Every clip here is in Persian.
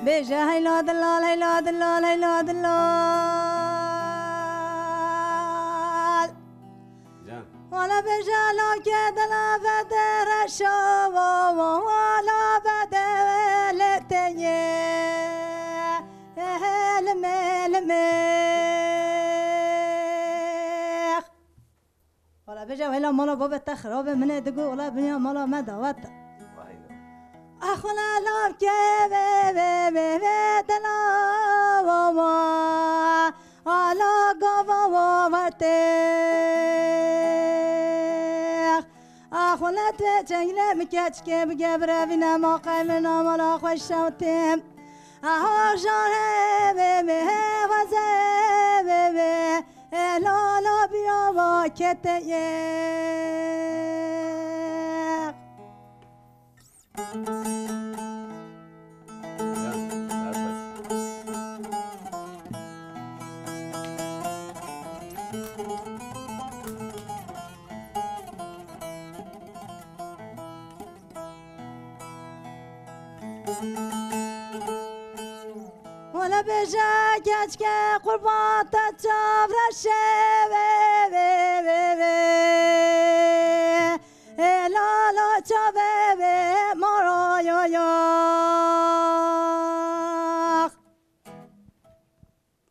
بجا هيلا دلال هيلا دلال هيلا دلال ولا بجا لو كده لا بدر الشوب ولا بدر لتيه الملمخ ولا بجا هيلا مالا بابا تخرب من دقو ولا بنيا مالا ما دوت أخونا لام كبه دلا وما على قبا ومرتاح أخونا تجينا مكاتش كب جبر بنا ما قلنا ملا خوش شوتم أهو جاره به وزه به لا لا بيا وكتيه ولا بجا كاتك قربان تجاب رشبه لا لا جابه مرا ياخ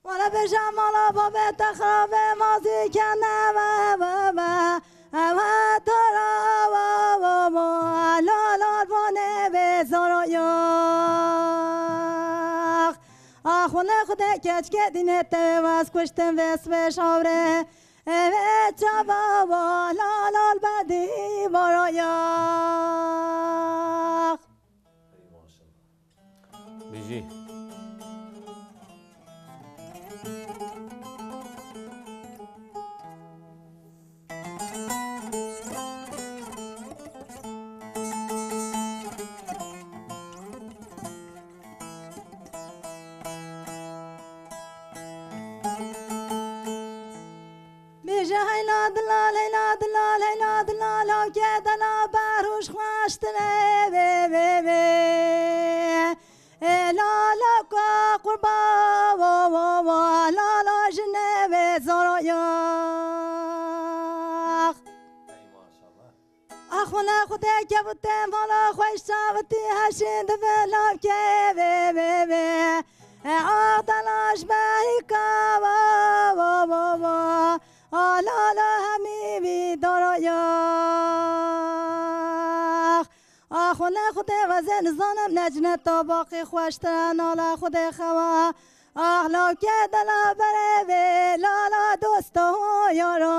ولا بجا مالا بابا تخرب ماضي كنا بابا اما ترى بابا لا لا بانه بزارا ياخ آخونه خدا کچ که دینه تواس کشتن وس بش آوره evet çaba lal al bedi varayak. Biji. هيلا دلال هيلا دلال هيلا دلال او كدلا باروش خواشتنه لا لا قربا لا لا جنب زراياخ اخونا خدا كبتم والا خوش شاوتي هشند بلا كبه عقدلاش بريكا لا لا حبيبي دراياخ آخونه خدا وزن زانم نجنت تا باقی خوشترن آلا خدا خوا اخلا که دلا بره لا لا دوستا یارا